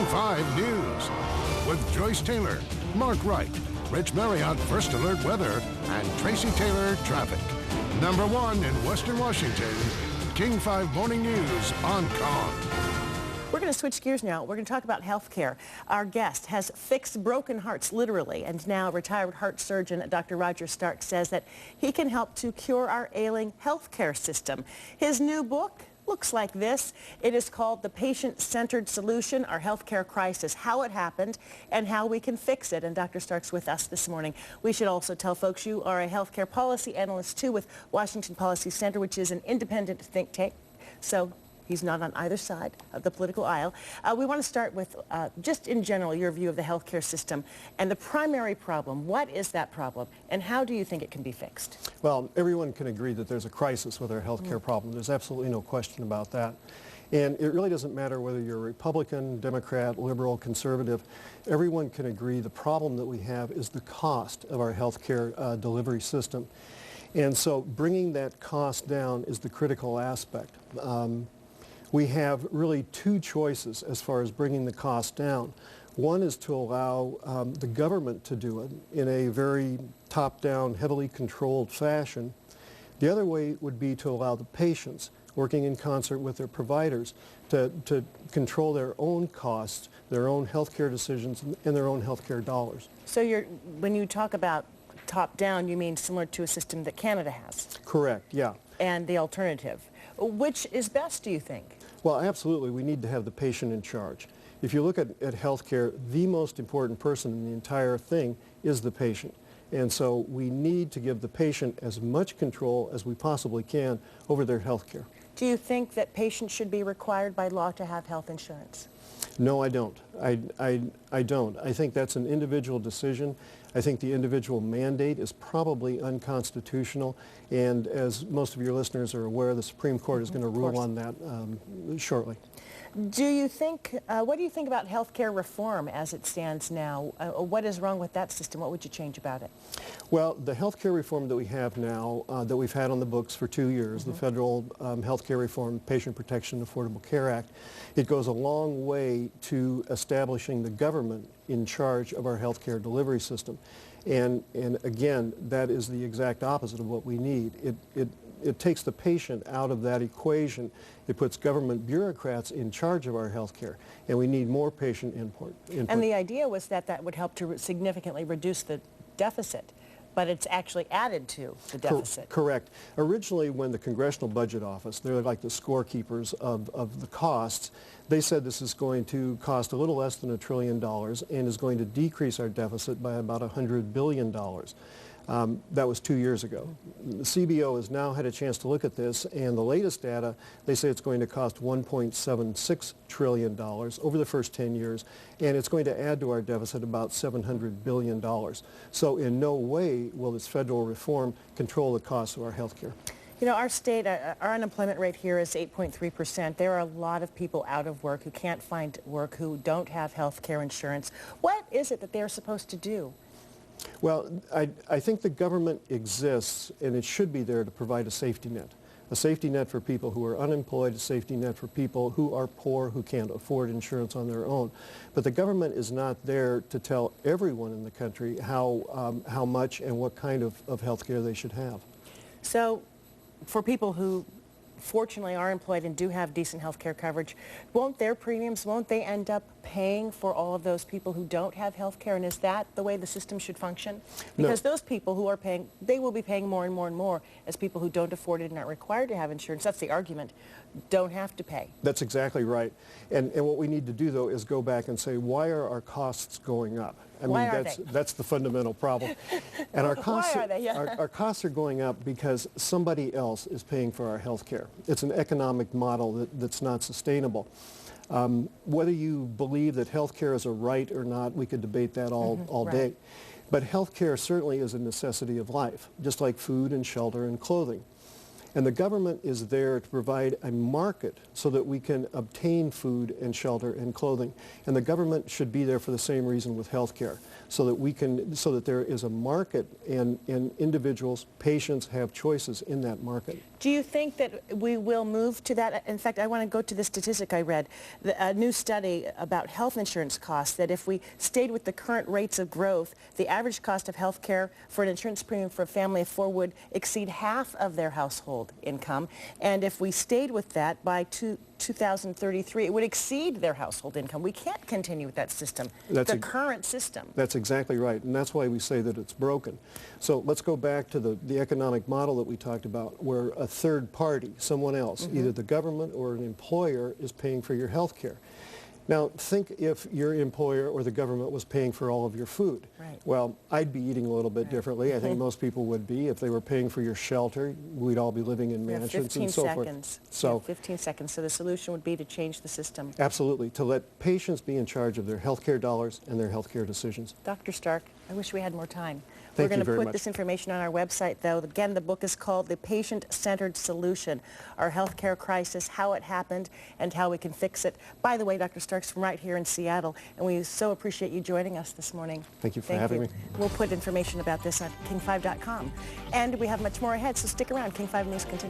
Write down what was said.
5 News with Joyce Taylor, Mark Wright, Rich Marriott First Alert Weather, and Tracy Taylor Traffic. Number 1 in Western Washington, King 5 Morning News on KONG. We're going to switch gears now. We're going to talk about health care. Our guest has fixed broken hearts, literally, and now retired heart surgeon Dr. Roger Stark says that he can help to cure our ailing health care system. His new book looks like this. It is called The Patient-Centered Solution, Our Healthcare Crisis, How It Happened and How We Can Fix It. And Dr. Stark's with us this morning. We should also tell folks you are a healthcare policy analyst, too, with Washington Policy Center, which is an independent think tank. So he's not on either side of the political aisle. We want to start with, just in general, your view of the healthcare system and the primary problem. What is that problem, and how do you think it can be fixed? Well, everyone can agree that there's a crisis with our healthcare problem. There's absolutely no question about that. And it really doesn't matter whether you're a Republican, Democrat, liberal, conservative. Everyone can agree the problem that we have is the cost of our healthcare delivery system. And so bringing that cost down is the critical aspect. We have really two choices as far as bringing the cost down. One is to allow the government to do it in a very top-down, heavily controlled fashion. The other way would be to allow the patients, working in concert with their providers, to control their own costs, their own healthcare decisions, and their own healthcare dollars. So when you talk about top-down, you mean similar to a system that Canada has? Correct, yeah. And the alternative. Which is best, do you think? Well, absolutely. We need to have the patient in charge. If you look at healthcare, the most important person in the entire thing is the patient. And so we need to give the patient as much control as we possibly can over their healthcare. Do you think that patients should be required by law to have health insurance? No, I don't. I don't. I think that's an individual decision. I think the individual mandate is probably unconstitutional, and as most of your listeners are aware, the Supreme Court is going to rule on that shortly. Do you think, what do you think about health care reform as it stands now? What is wrong with that system? What would you change about it? Well, the health care reform that we have now, that we've had on the books for 2 years, the Federal Health Care Reform, Patient Protection, Affordable Care Act, it goes a long way to establishing the government in charge of our health care delivery system. And again, that is the exact opposite of what we need. It takes the patient out of that equation. It puts government bureaucrats in charge of our health care, and we need more patient input. And the idea was that that would help to significantly reduce the deficit, but it's actually added to the deficit. Correct. Originally, when the Congressional Budget Office, they're like the scorekeepers of the costs, they said this is going to cost a little less than $1 trillion and is going to decrease our deficit by about $100 billion. That was 2 years ago. The CBO has now had a chance to look at this, and the latest data, they say it's going to cost $1.76 trillion over the first 10 years, and it's going to add to our deficit about $700 billion. So in no way will this federal reform control the cost of our health care. You know, our state, our unemployment rate here is 8.3%. There are a lot of people out of work who can't find work, who don't have health care insurance. What is it that they're supposed to do? Well, I think the government exists, and it should be there to provide a safety net. A safety net for people who are unemployed, a safety net for people who are poor, who can't afford insurance on their own. But the government is not there to tell everyone in the country how much and what kind of health care they should have. So for people who fortunately are employed and do have decent health care coverage, won't their premiums, won't they end up paying for all of those people who don't have health care? And is that the way the system should function? Because those people who are paying, they will be paying more and more and more as people who don't afford it and aren't required to have insurance. That's the argument. Don't have to pay. That's exactly right. And what we need to do, though, is go back and say, why are our costs going up? I mean, that's the fundamental problem. And our costs, why are they? Yeah. our costs are going up because somebody else is paying for our health care. It's an economic model that's not sustainable. Whether you believe that health care is a right or not, we could debate that all day. But health care certainly is a necessity of life, just like food and shelter and clothing. And the government is there to provide a market so that we can obtain food and shelter and clothing. And the government should be there for the same reason with health care, so that there is a market and individuals, patients have choices in that market. Do you think that we will move to that? In fact, I want to go to the statistic I read, a new study about health insurance costs, that if we stayed with the current rates of growth, the average cost of health care for an insurance premium for a family of 4 would exceed half of their household income. And if we stayed with that by 2033, it would exceed their household income. We can't continue with that system, the current system. That's exactly right, and that's why we say that it's broken. So let's go back to the economic model that we talked about, where a third party, someone else, either the government or an employer, is paying for your health care. Now, think if your employer or the government was paying for all of your food. Right. Well, I'd be eating a little bit differently. I think most people would be. If they were paying for your shelter, we'd all be living in mansions and so forth. So 15 seconds. So the solution would be to change the system. Absolutely, to let patients be in charge of their health care dollars and their health care decisions. Dr. Stark, I wish we had more time. Thank We're going you very to put much. this information on our website, though. Again, the book is called The Patient-Centered Solution, Our Healthcare Crisis, How It Happened, and How We Can Fix It. By the way, Dr. Stark's from right here in Seattle, and we so appreciate you joining us this morning. Thank you for having me. We'll put information about this on king5.com. And we have much more ahead, so stick around. King 5 News continues.